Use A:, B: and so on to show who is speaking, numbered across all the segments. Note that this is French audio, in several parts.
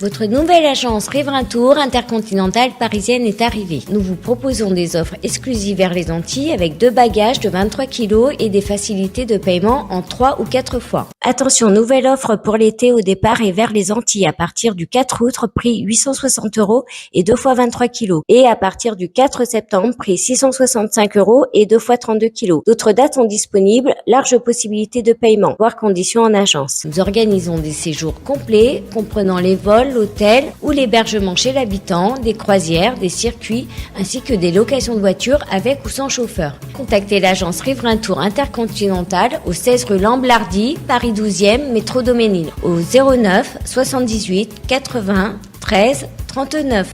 A: Votre nouvelle agence Riverain Tour intercontinentale parisienne est arrivée. Nous vous proposons des offres exclusives vers les Antilles avec 2 bagages de 23 kg et des facilités de paiement en 3 ou 4 fois. Attention, nouvelle offre pour l'été au départ et vers les Antilles à partir du 4 août, prix 860 € et 2 fois 23 kg. Et à partir du 4 septembre, prix 665 € et 2 fois 32 kg. D'autres dates sont disponibles, large possibilité de paiement, voire conditions en agence. Nous organisons des séjours complets comprenant les vols, l'hôtel ou l'hébergement chez l'habitant, des croisières, des circuits, ainsi que des locations de voitures avec ou sans chauffeur. Contactez l'agence Riverain Tour Intercontinentale au 16 rue Lamblardy, Paris 12e, métro Doménil, au 09 78 80 13 39.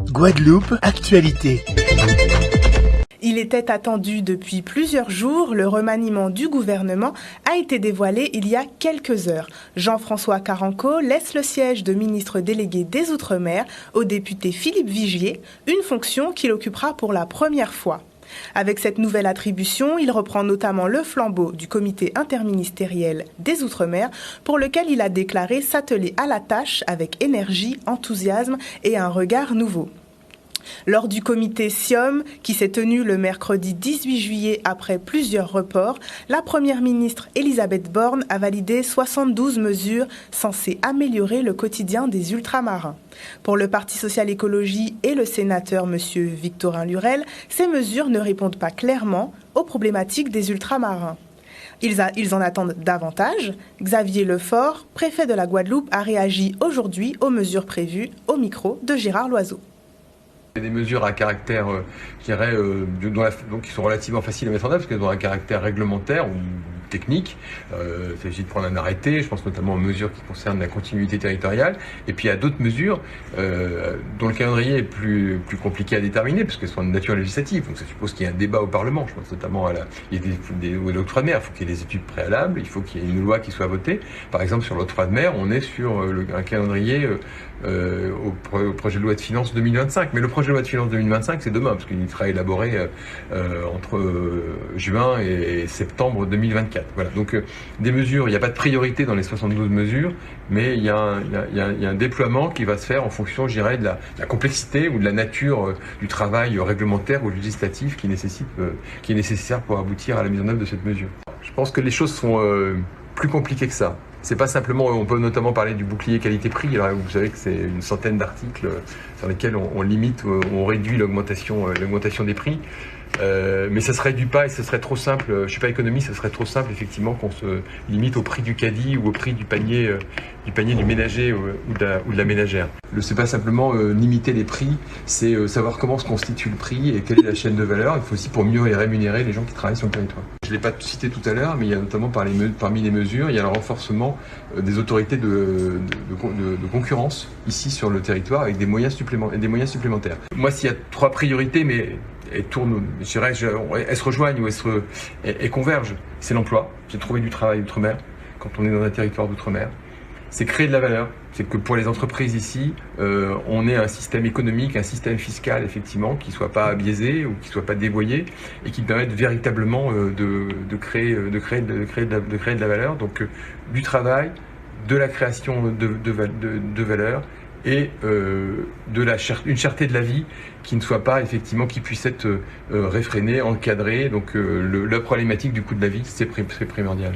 B: Guadeloupe, actualité.
C: Il était attendu depuis plusieurs jours, le remaniement du gouvernement a été dévoilé il y a quelques heures. Jean-François Carenco laisse le siège de ministre délégué des Outre-mer au député Philippe Vigier, une fonction qu'il occupera pour la première fois. Avec cette nouvelle attribution, il reprend notamment le flambeau du comité interministériel des Outre-mer pour lequel il a déclaré s'atteler à la tâche avec énergie, enthousiasme et un regard nouveau. Lors du comité SIOM, qui s'est tenu le mercredi 18 juillet après plusieurs reports, la première ministre Elisabeth Borne a validé 72 mesures censées améliorer le quotidien des ultramarins. Pour le Parti social-écologie et le sénateur M. Victorin Lurel, ces mesures ne répondent pas clairement aux problématiques des ultramarins. Ils en attendent davantage. Xavier Lefort, préfet de la Guadeloupe, a réagi aujourd'hui aux mesures prévues au micro de Gérard Loiseau.
D: Des mesures à caractère, je dirais, qui sont relativement faciles à mettre en œuvre, parce qu'elles ont un caractère réglementaire ou technique. Il s'agit de prendre un arrêté, je pense notamment aux mesures qui concernent la continuité territoriale. Et puis il y a d'autres mesures dont le calendrier est plus compliqué à déterminer, parce qu'elles sont de nature législative. Donc ça suppose qu'il y ait un débat au Parlement. Je pense notamment à l'octroi de mer. Il faut qu'il y ait des études préalables, il faut qu'il y ait une loi qui soit votée. Par exemple, sur l'octroi de mer, on est sur un calendrier au projet de loi de finances 2025. Mais le projet de loi de finances 2025, c'est demain, parce qu'il sera élaboré entre juin et septembre 2024. Voilà. Donc des mesures, il n'y a pas de priorité dans les 72 mesures, mais il y a un déploiement qui va se faire en fonction, je dirais, de la complexité ou de la nature du travail réglementaire ou législatif qui est nécessaire pour aboutir à la mise en œuvre de cette mesure. Je pense que les choses sont plus compliquées que ça. C'est pas simplement, on peut notamment parler du bouclier qualité-prix. Alors, vous savez que c'est une centaine d'articles sur lesquels on limite, on réduit l'augmentation des prix. Mais ça se réduit pas et ce serait trop simple. Je suis pas économiste, ce serait trop simple effectivement qu'on se limite au prix du caddie ou au prix du panier du ménager ou de la ménagère. C'est pas simplement limiter les prix, c'est savoir comment se constitue le prix et quelle est la chaîne de valeur. Il faut aussi pour mieux rémunérer les gens qui travaillent sur le territoire. Je l'ai pas cité tout à l'heure, mais il y a notamment parmi les mesures, il y a le renforcement des autorités de concurrence ici sur le territoire avec des moyens supplémentaires. Moi, s'il y a 3 priorités, mais elles se rejoignent ou elles convergent. C'est l'emploi, c'est trouver du travail outre-mer quand on est dans un territoire d'outre-mer. C'est créer de la valeur, c'est que pour les entreprises ici, on ait un système économique, un système fiscal effectivement qui soit pas biaisé ou qui soit pas dévoyé et qui permette véritablement de créer de la valeur. Donc du travail, de la création de valeur et une cherté de la vie qui ne soit pas effectivement, qui puisse être réfrénée, encadrée. Donc la problématique du coût de la vie, c'est primordial.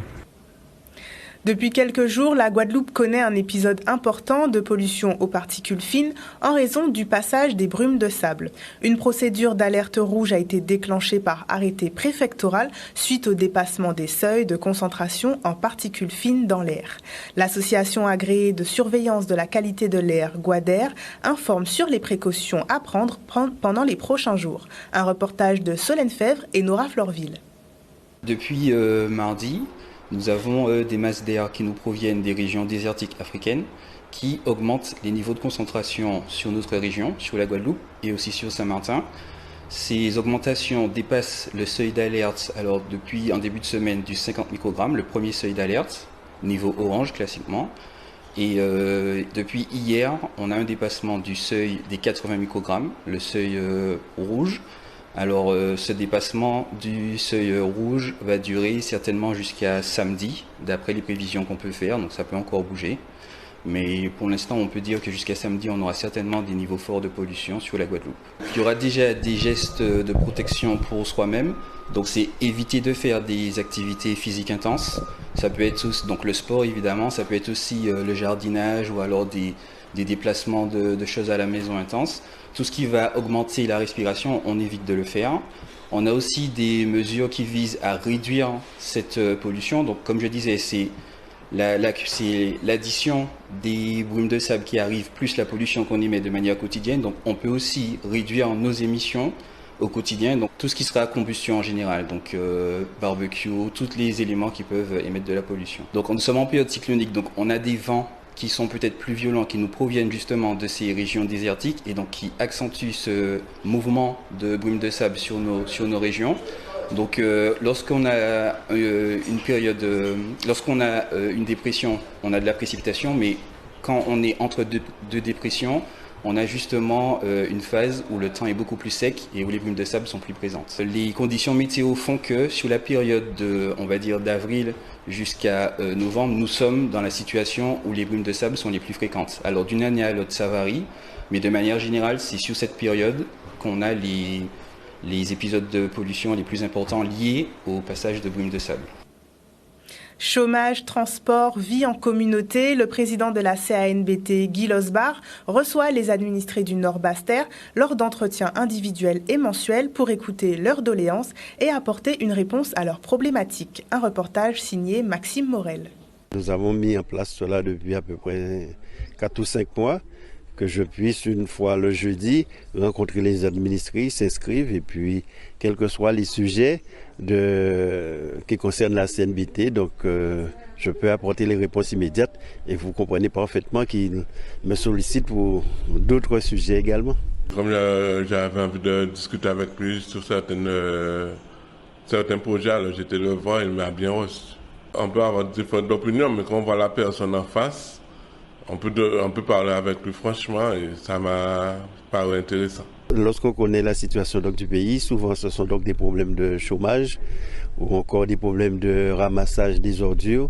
C: Depuis quelques jours, la Guadeloupe connaît un épisode important de pollution aux particules fines en raison du passage des brumes de sable. Une procédure d'alerte rouge a été déclenchée par arrêté préfectoral suite au dépassement des seuils de concentration en particules fines dans l'air. L'association agréée de surveillance de la qualité de l'air, Guadair, informe sur les précautions à prendre pendant les prochains jours. Un reportage de Solène Fèvre et Nora Florville.
E: Depuis mardi, nous avons des masses d'air qui nous proviennent des régions désertiques africaines qui augmentent les niveaux de concentration sur notre région, sur la Guadeloupe et aussi sur Saint-Martin. Ces augmentations dépassent le seuil d'alerte, alors depuis un début de semaine du 50 microgrammes, le premier seuil d'alerte, niveau orange classiquement. Et depuis hier, on a un dépassement du seuil des 80 microgrammes, le seuil rouge. Alors ce dépassement du seuil rouge va durer certainement jusqu'à samedi, d'après les prévisions qu'on peut faire, donc ça peut encore bouger. Mais pour l'instant, on peut dire que jusqu'à samedi, on aura certainement des niveaux forts de pollution sur la Guadeloupe. Il y aura déjà des gestes de protection pour soi-même. Donc c'est éviter de faire des activités physiques intenses. Ça peut être aussi, donc le sport évidemment, ça peut être aussi le jardinage ou alors des déplacements de choses à la maison intenses. Tout ce qui va augmenter la respiration, on évite de le faire. On a aussi des mesures qui visent à réduire cette pollution. Donc comme je disais, c'est l'addition des brumes de sable qui arrivent plus la pollution qu'on émet de manière quotidienne. Donc on peut aussi réduire nos émissions au quotidien, donc tout ce qui sera combustion en général, donc barbecue, tous les éléments qui peuvent émettre de la pollution. Donc nous sommes en période cyclonique, donc on a des vents qui sont peut-être plus violents, qui nous proviennent justement de ces régions désertiques et donc qui accentuent ce mouvement de brumes de sable sur nos régions. Donc lorsqu'on a une dépression, on a de la précipitation, mais quand on est entre deux dépressions, on a justement une phase où le temps est beaucoup plus sec et où les brumes de sable sont plus présentes. Les conditions météo font que sur la période d'avril jusqu'à novembre, nous sommes dans la situation où les brumes de sable sont les plus fréquentes. Alors d'une année à l'autre, ça varie, mais de manière générale, c'est sur cette période qu'on a les épisodes de pollution les plus importants liés au passage de brumes de sable.
C: Chômage, transport, vie en communauté, le président de la CANBT, Guy Losbar, reçoit les administrés du Nord-Basse-Terre lors d'entretiens individuels et mensuels pour écouter leurs doléances et apporter une réponse à leurs problématiques. Un reportage signé Maxime Morel.
F: Nous avons mis en place cela depuis à peu près 4 ou 5 mois, que je puisse une fois le jeudi rencontrer les administrés, s'inscrivent et puis quels que soient les sujets qui concernent la CNBT, donc je peux apporter les réponses immédiates et vous comprenez parfaitement qu'ils me sollicitent pour d'autres sujets également.
G: Comme j'avais envie de discuter avec lui sur certains projets, alors j'étais le voir, il m'a bien reçu. On peut avoir différentes opinions, mais quand on voit la personne en face, on peut parler avec lui franchement et ça m'a paru intéressant.
F: Lorsqu'on connaît la situation donc, du pays, souvent ce sont donc des problèmes de chômage ou encore des problèmes de ramassage des ordures.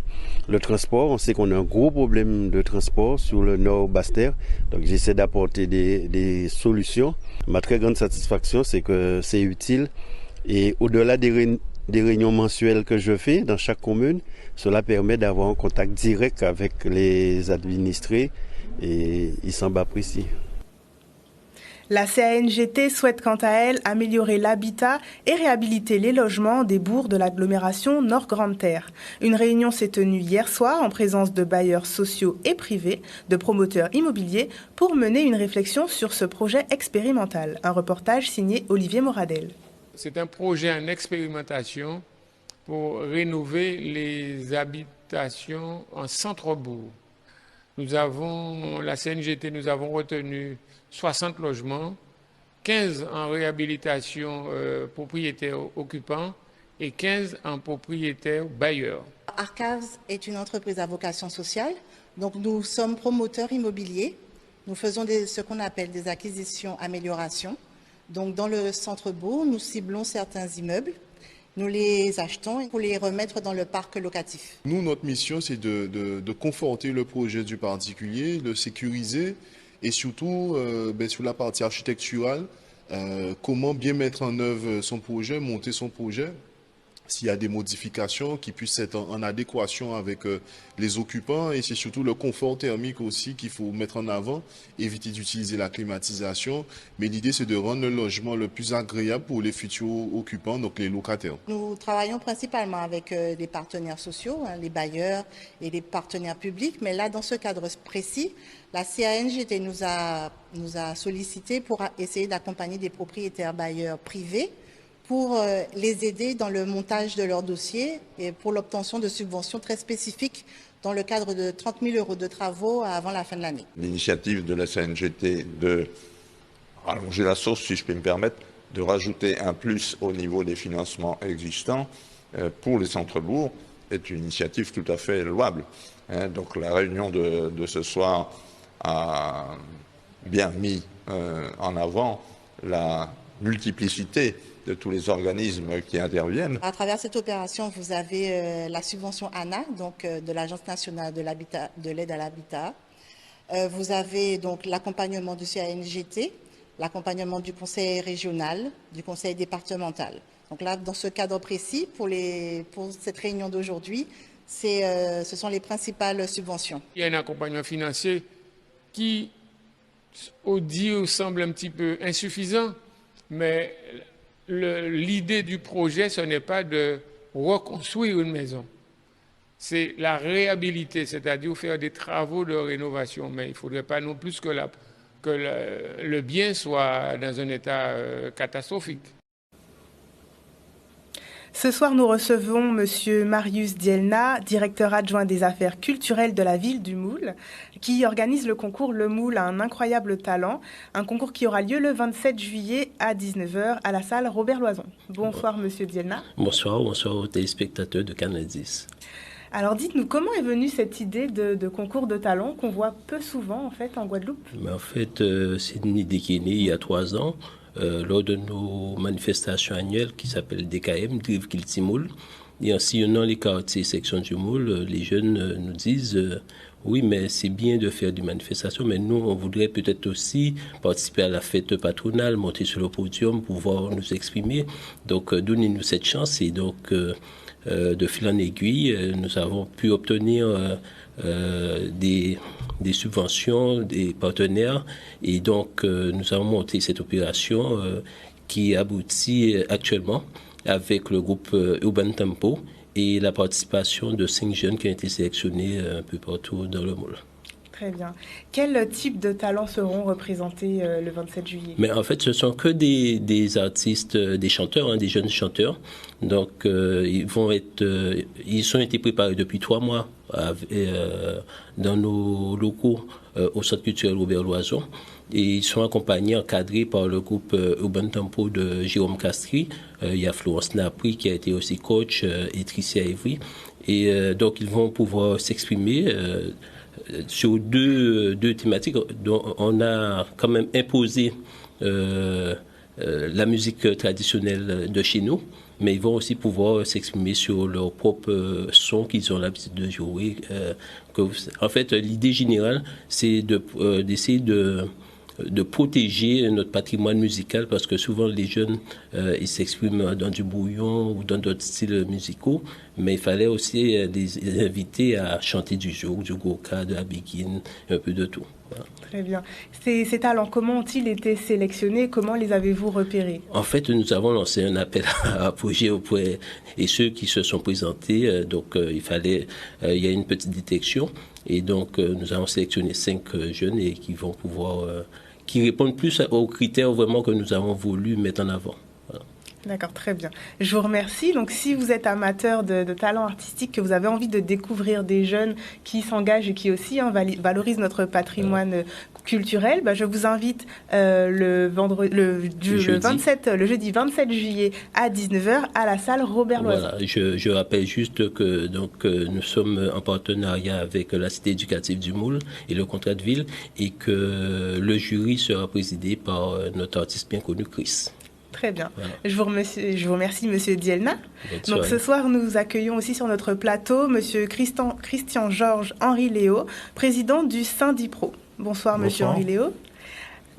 F: Le transport, on sait qu'on a un gros problème de transport sur le Nord-Basse-Terre, donc j'essaie d'apporter des solutions. Ma très grande satisfaction, c'est que c'est utile et au-delà des réunions mensuelles que je fais dans chaque commune, cela permet d'avoir un contact direct avec les administrés et ils s'en apprécient.
C: La CANGT souhaite quant à elle améliorer l'habitat et réhabiliter les logements des bourgs de l'agglomération Nord-Grande-Terre. Une réunion s'est tenue hier soir en présence de bailleurs sociaux et privés, de promoteurs immobiliers, pour mener une réflexion sur ce projet expérimental. Un reportage signé Olivier Moradel.
H: C'est un projet en expérimentation pour rénover les habitations en centre-bourg. La CNGT, nous avons retenu 60 logements, 15 en réhabilitation propriétaires occupants et 15 en propriétaires bailleurs.
I: Arcavs est une entreprise à vocation sociale, donc nous sommes promoteurs immobiliers. Nous faisons ce qu'on appelle des acquisitions-améliorations. Donc dans le centre-bourg, nous ciblons certains immeubles, nous les achetons pour les remettre dans le parc locatif.
J: Nous, notre mission, c'est de conforter le projet du particulier, de sécuriser et surtout sur la partie architecturale, comment bien mettre en œuvre son projet, monter son projet. S'il y a des modifications qui puissent être en adéquation avec les occupants et c'est surtout le confort thermique aussi qu'il faut mettre en avant, éviter d'utiliser la climatisation. Mais l'idée c'est de rendre le logement le plus agréable pour les futurs occupants, donc les locataires.
I: Nous travaillons principalement avec des partenaires sociaux, les bailleurs et les partenaires publics, mais là dans ce cadre précis, la CANGT nous a sollicité pour essayer d'accompagner des propriétaires bailleurs privés pour les aider dans le montage de leur dossier et pour l'obtention de subventions très spécifiques dans le cadre de 30 000 € de travaux avant la fin de l'année.
K: L'initiative de la CNGT de rallonger la sauce, si je peux me permettre, de rajouter un plus au niveau des financements existants pour les centres-bourgs est une initiative tout à fait louable. Donc la réunion de ce soir a bien mis en avant la multiplicité de tous les organismes qui interviennent.
I: À travers cette opération, vous avez la subvention ANA, donc de l'Agence nationale de l'aide à l'habitat. Vous avez donc l'accompagnement du CANGT, l'accompagnement du conseil régional, du conseil départemental. Donc là, dans ce cadre précis, pour cette réunion d'aujourd'hui, ce sont les principales subventions.
H: Il y a un accompagnement financier qui, au dire, semble un petit peu insuffisant, mais l'idée du projet, ce n'est pas de reconstruire une maison. C'est la réhabiliter, c'est-à-dire faire des travaux de rénovation. Mais il ne faudrait pas non plus que le bien soit dans un état catastrophique.
C: Ce soir, nous recevons Monsieur Marius Dielna, directeur adjoint des affaires culturelles de la ville du Moule, qui organise le concours Le Moule a un incroyable talent, un concours qui aura lieu le 27 juillet à 19h à la salle Robert Loison. Bonsoir Monsieur Dielna.
L: Bonsoir aux téléspectateurs de Canal 10.
C: Alors dites-nous, comment est venue cette idée de concours de talent qu'on voit peu souvent en fait en Guadeloupe?
L: En fait, c'est une idée qui est née il y a 3 ans. Lors de nos manifestations annuelles qui s'appellent DKM, Drive Kilti Moule. Et en sillonnant les quartiers sections du Moule, les jeunes nous disent oui, mais c'est bien de faire des manifestations, mais nous, on voudrait peut-être aussi participer à la fête patronale, monter sur le podium, pouvoir nous exprimer. Donc, donnez-nous cette chance. Et donc, de fil en aiguille, nous avons pu obtenir des subventions, des partenaires, et donc nous avons monté cette opération qui aboutit actuellement avec le groupe Urban Tempo et la participation de 5 jeunes qui ont été sélectionnés un peu partout dans le Moule.
C: Très bien. Quel type de talents seront représentés le 27 juillet?
L: Mais en fait, ce sont que des artistes, des chanteurs, des jeunes chanteurs. Donc, ils ont été préparés depuis 3 mois dans nos locaux au Centre culturel Robert Loison. Et ils sont accompagnés, encadrés par le groupe Urban Tempo de Jérôme Castry. Il y a Florence Napri qui a été aussi coach et Tricia Evry. Et donc, ils vont pouvoir s'exprimer sur deux thématiques dont on a quand même imposé la musique traditionnelle de chez nous, mais ils vont aussi pouvoir s'exprimer sur leur propre son qu'ils ont l'habitude de jouer. En fait, l'idée générale, c'est d'essayer de protéger notre patrimoine musical, parce que souvent les jeunes ils s'expriment dans du brouillon ou dans d'autres styles musicaux, mais il fallait aussi les inviter à chanter du jouk, du goka, de la biguine, un peu de tout. Voilà.
C: Très bien. Ces talents, comment ont-ils été sélectionnés? Comment les avez-vous repérés?
L: En fait, nous avons lancé un appel à projet auprès et ceux qui se sont présentés. Donc, il y a une petite détection, et donc nous avons sélectionné 5 jeunes et qui vont pouvoir qui répondent plus aux critères vraiment que nous avons voulu mettre en avant. Voilà.
C: D'accord, très bien. Je vous remercie. Donc, si vous êtes amateur de talents artistiques, que vous avez envie de découvrir des jeunes qui s'engagent et qui aussi valorisent notre patrimoine culturel, je vous invite le jeudi 27 juillet à 19h à la salle Robert Loison.
L: Voilà, je rappelle juste que nous sommes en partenariat avec la Cité éducative du Moule et le contrat de ville, et que le jury sera présidé par notre artiste bien connu, Chris.
C: Très bien. Voilà. Je vous remercie, Monsieur Dielna. Donc ce soir, nous accueillons aussi sur notre plateau Monsieur Christian Georges Henri Léo, président du Syndipro. Bonsoir, Monsieur Henri Léo.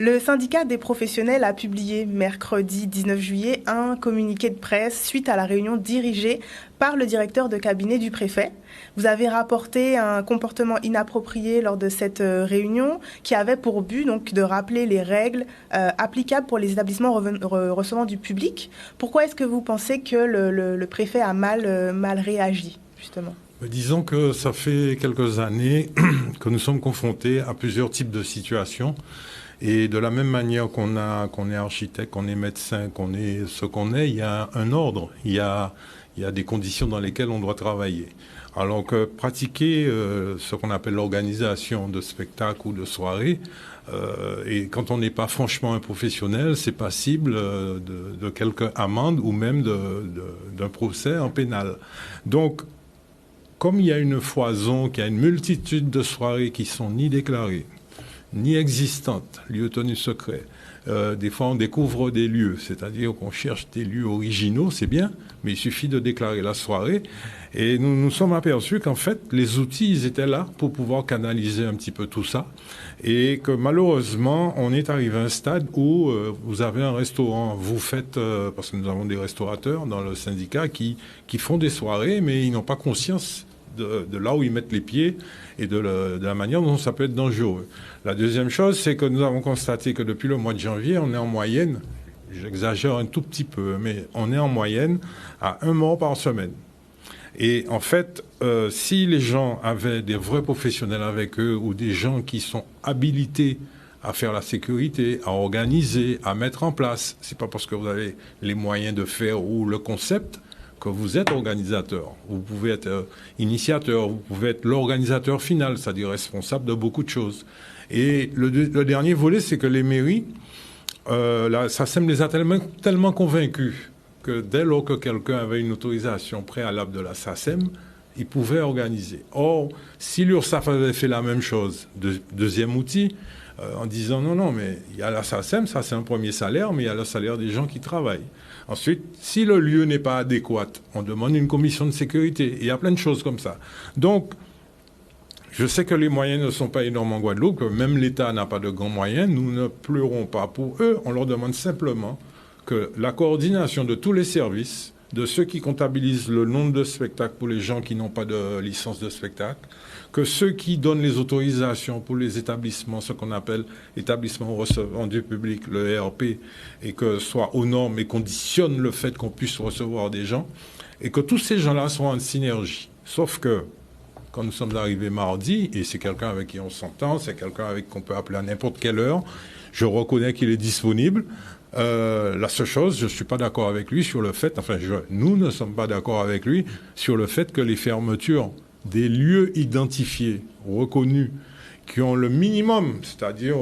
C: Le syndicat des professionnels a publié mercredi 19 juillet un communiqué de presse suite à la réunion dirigée par le directeur de cabinet du préfet. Vous avez rapporté un comportement inapproprié lors de cette réunion qui avait pour but donc de rappeler les règles applicables pour les établissements recevant du public. Pourquoi est-ce que vous pensez que le préfet a mal réagi, justement ?
M: Disons que ça fait quelques années que nous sommes confrontés à plusieurs types de situations. Et de la même manière qu'on est architecte, qu'on est médecin, qu'on est ce qu'on est, il y a un ordre, il y a des conditions dans lesquelles on doit travailler. Alors que pratiquer ce qu'on appelle l'organisation de spectacles ou de soirées, et quand on n'est pas franchement un professionnel, c'est passible de quelques amendes ou même d'un procès en pénal. Donc, comme il y a une foison, qu'il y a une multitude de soirées qui sont ni déclarées, ni existantes, lieux tenus secrets. Des fois, on découvre des lieux, c'est-à-dire qu'on cherche des lieux originaux, c'est bien, mais il suffit de déclarer la soirée. Et nous nous sommes aperçus qu'en fait, les outils, ils étaient là pour pouvoir canaliser un petit peu tout ça. Et que malheureusement, on est arrivé à un stade où vous avez un restaurant, vous faites, parce que nous avons des restaurateurs dans le syndicat qui font des soirées, mais ils n'ont pas conscience de là où ils mettent les pieds et de la manière dont ça peut être dangereux. La deuxième chose, c'est que nous avons constaté que depuis le mois de janvier, on est en moyenne, j'exagère un tout petit peu, mais on est en moyenne à 1 mort par semaine. Et en fait, si les gens avaient des vrais professionnels avec eux ou des gens qui sont habilités à faire la sécurité, à organiser, à mettre en place, c'est pas parce que vous avez les moyens de faire ou le concept que vous êtes organisateur. Vous pouvez être initiateur, vous pouvez être l'organisateur final, c'est-à-dire responsable de beaucoup de choses. Et le dernier volet, c'est que les mairies, la SACEM les a tellement convaincus que dès lors que quelqu'un avait une autorisation préalable de la SACEM, il pouvait organiser. Or, si l'URSSAF avait fait la même chose, deuxième outil, en disant non, mais il y a la SACEM, ça c'est un premier salaire, mais il y a le salaire des gens qui travaillent. Ensuite, si le lieu n'est pas adéquat, on demande une commission de sécurité. Et il y a plein de choses comme ça. Donc, je sais que les moyens ne sont pas énormes en Guadeloupe, que même l'État n'a pas de grands moyens. Nous ne pleurons pas pour eux. On leur demande simplement que la coordination de tous les services, de ceux qui comptabilisent le nombre de spectacles pour les gens qui n'ont pas de licence de spectacle, que ceux qui donnent les autorisations pour les établissements, ce qu'on appelle établissements recevant du public, le ERP, et que soit aux normes et conditionnent le fait qu'on puisse recevoir des gens, et que tous ces gens-là soient en synergie. Sauf que, quand nous sommes arrivés mardi, et c'est quelqu'un avec qui on s'entend, c'est quelqu'un avec qu'on peut appeler à n'importe quelle heure, je reconnais qu'il est disponible. La seule chose, je ne suis pas d'accord avec lui sur le fait, nous ne sommes pas d'accord avec lui sur le fait que les fermetures des lieux identifiés, reconnus, qui ont le minimum, c'est-à-dire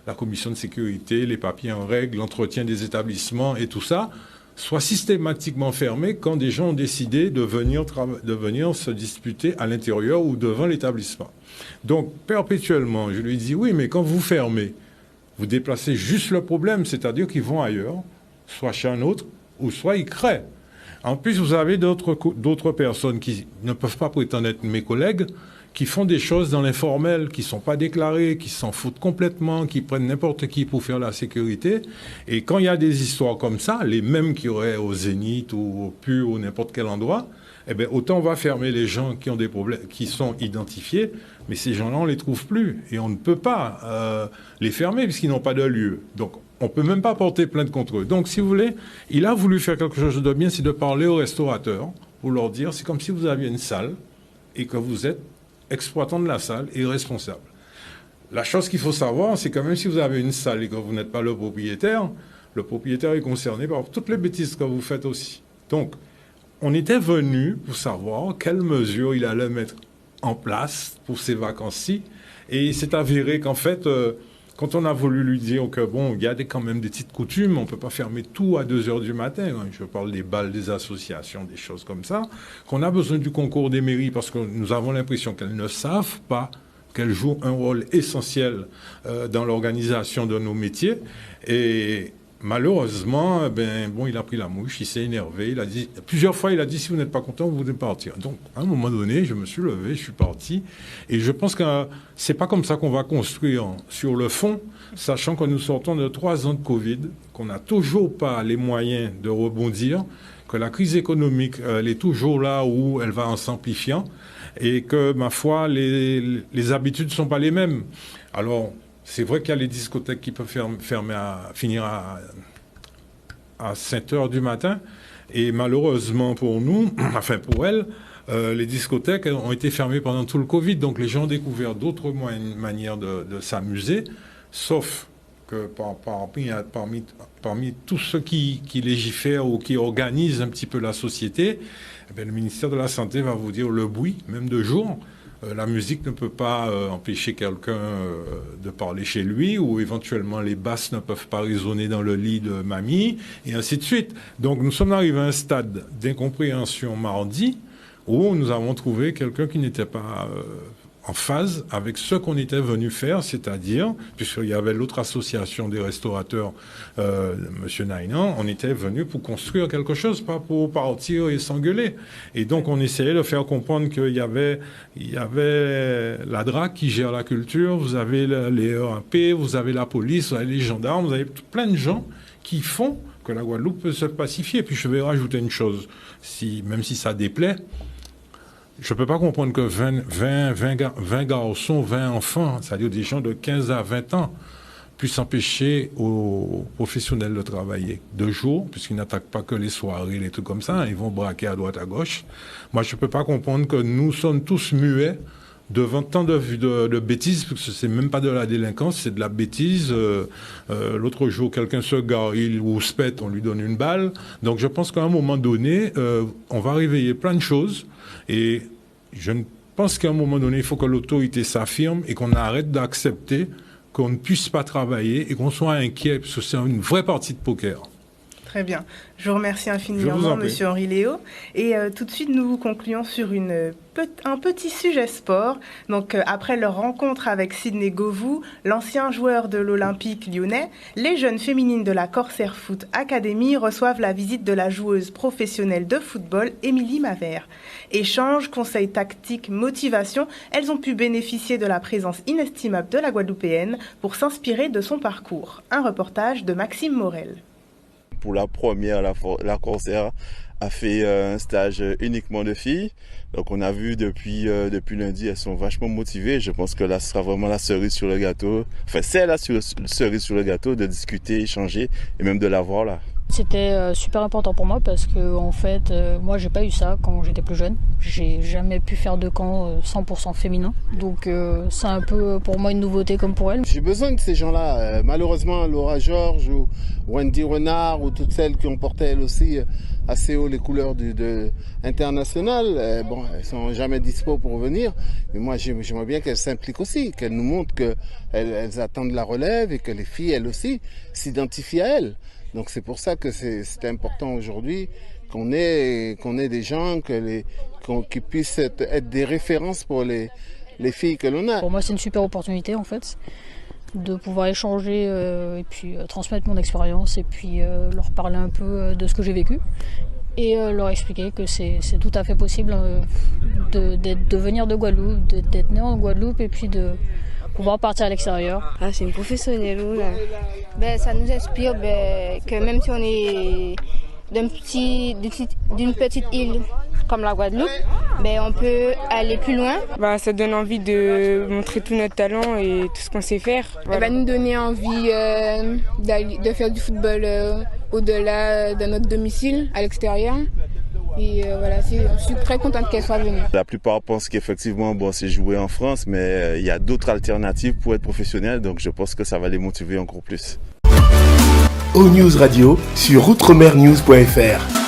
M: la commission de sécurité, les papiers en règle, l'entretien des établissements et tout ça, soient systématiquement fermés quand des gens ont décidé de venir se disputer à l'intérieur ou devant l'établissement. Donc, perpétuellement, je lui dis, oui, mais quand vous fermez, vous déplacez juste le problème, c'est-à-dire qu'ils vont ailleurs, soit chez un autre, ou soit ils créent. En plus, vous avez d'autres personnes qui ne peuvent pas prétendre être mes collègues, qui font des choses dans l'informel, qui ne sont pas déclarées, qui s'en foutent complètement, qui prennent n'importe qui pour faire la sécurité. Et quand il y a des histoires comme ça, les mêmes qu'il y aurait au Zénith ou au PU ou n'importe quel endroit, eh bien, autant on va fermer les gens qui ont des problèmes, qui sont identifiés, mais ces gens-là, on ne les trouve plus. Et on ne peut pas les fermer puisqu'ils n'ont pas de lieu. Donc, on ne peut même pas porter plainte contre eux. Donc, si vous voulez, il a voulu faire quelque chose de bien, c'est de parler aux restaurateurs pour leur dire, c'est comme si vous aviez une salle et que vous êtes exploitant de la salle et responsable. La chose qu'il faut savoir, c'est que même si vous avez une salle et que vous n'êtes pas le propriétaire est concerné par toutes les bêtises que vous faites aussi. Donc, on était venu pour savoir quelles mesures il allait mettre en place pour ces vacances-ci. Et il s'est avéré qu'en fait, quand on a voulu lui dire que bon, il y a quand même des petites coutumes, on ne peut pas fermer tout à 2 heures du matin, hein, je parle des balles des associations, des choses comme ça, qu'on a besoin du concours des mairies parce que nous avons l'impression qu'elles ne savent pas qu'elles jouent un rôle essentiel dans l'organisation de nos métiers. Et malheureusement, il a pris la mouche, il s'est énervé, plusieurs fois il a dit si vous n'êtes pas content, vous devez partir. Donc à un moment donné, je me suis levé, je suis parti, et je pense que c'est pas comme ça qu'on va construire sur le fond, sachant que nous sortons de 3 ans de Covid, qu'on n'a toujours pas les moyens de rebondir, que la crise économique, elle est toujours là où elle va en s'amplifiant, et que, ma foi, les habitudes ne sont pas les mêmes. Alors, c'est vrai qu'il y a les discothèques qui peuvent finir à 7 heures du matin. Et malheureusement pour nous, pour elles, les discothèques ont été fermées pendant tout le Covid. Donc les gens ont découvert d'autres manières de s'amuser. Sauf que parmi tous ceux qui légifèrent ou qui organisent un petit peu la société, le ministère de la Santé va vous dire le bruit, même de jour. La musique ne peut pas empêcher quelqu'un de parler chez lui, ou éventuellement les basses ne peuvent pas résonner dans le lit de mamie, et ainsi de suite. Donc nous sommes arrivés à un stade d'incompréhension mardi, où nous avons trouvé quelqu'un qui n'était pas en phase avec ce qu'on était venu faire, c'est-à-dire, puisqu'il y avait l'autre association des restaurateurs, Monsieur Nainan, on était venu pour construire quelque chose, pas pour partir et s'engueuler. Et donc on essayait de faire comprendre qu'il y avait la DRAC qui gère la culture, vous avez les EAP, vous avez la police, vous avez les gendarmes, vous avez plein de gens qui font que la Guadeloupe peut se pacifier. Puis je vais rajouter une chose, même si ça déplaît, je ne peux pas comprendre que 20 garçons, 20 enfants, c'est-à-dire des gens de 15 à 20 ans, puissent empêcher aux professionnels de travailler 2 jours, puisqu'ils n'attaquent pas que les soirées, les trucs comme ça, ils vont braquer à droite, à gauche. Moi, je ne peux pas comprendre que nous sommes tous muets devant tant de bêtises, parce que c'est même pas de la délinquance, c'est de la bêtise. L'autre jour, quelqu'un se gare, ou se pète, on lui donne une balle. Donc je pense qu'à un moment donné, on va réveiller plein de choses. Et je pense qu'à un moment donné, il faut que l'autorité s'affirme et qu'on arrête d'accepter qu'on ne puisse pas travailler et qu'on soit inquiet, parce que c'est une vraie partie de poker.
C: Très bien. Je vous remercie infiniment, Monsieur Henri Léo. Et tout de suite, nous concluons sur un petit sujet sport. Donc, après leur rencontre avec Sydney Govou, l'ancien joueur de l'Olympique lyonnais, les jeunes féminines de la Corsair Foot Academy reçoivent la visite de la joueuse professionnelle de football, Émilie Mavert. Échanges, conseils tactiques, motivation, elles ont pu bénéficier de la présence inestimable de la Guadeloupéenne pour s'inspirer de son parcours. Un reportage de Maxime Morel.
N: Pour la première, la Corsair a fait un stage uniquement de filles. Donc on a vu depuis lundi, elles sont vachement motivées. Je pense que là, ce sera vraiment la cerise sur le gâteau. Enfin, c'est la cerise sur le gâteau de discuter, échanger et même de la voir là.
O: C'était super important pour moi parce que en fait, moi j'ai pas eu ça quand j'étais plus jeune. J'ai jamais pu faire de camp 100% féminin. Donc c'est un peu pour moi une nouveauté comme pour elle.
P: J'ai besoin de ces gens-là. Malheureusement, Laura Georges ou Wendy Renard ou toutes celles qui ont porté elles aussi assez haut les couleurs internationales, elles sont jamais dispo pour venir. Mais moi j'aimerais bien qu'elles s'impliquent aussi, qu'elles nous montrent qu'elles attendent la relève et que les filles elles aussi s'identifient à elles. Donc c'est pour ça que c'est important aujourd'hui qu'on ait des gens qui puissent être des références pour les filles que l'on a.
O: Pour moi c'est une super opportunité en fait de pouvoir échanger et puis transmettre mon expérience et puis leur parler un peu de ce que j'ai vécu et leur expliquer que c'est tout à fait possible de venir de Guadeloupe, d'être né en Guadeloupe et puis de pouvoir partir à l'extérieur.
Q: Ah, c'est une professionnelle là. Ça nous inspire que même si on est d'une petite île comme la Guadeloupe, on peut aller plus loin.
R: Ça donne envie de montrer tout notre talent et tout ce qu'on sait faire.
S: Elle va nous donner envie de faire du football au-delà de notre domicile, à l'extérieur. Et je suis très contente qu'elle soit venue.
N: La plupart pensent qu'effectivement, c'est jouer en France, mais il y a d'autres alternatives pour être professionnel, donc je pense que ça va les motiver encore plus.
B: O-News Radio sur outremernews.fr.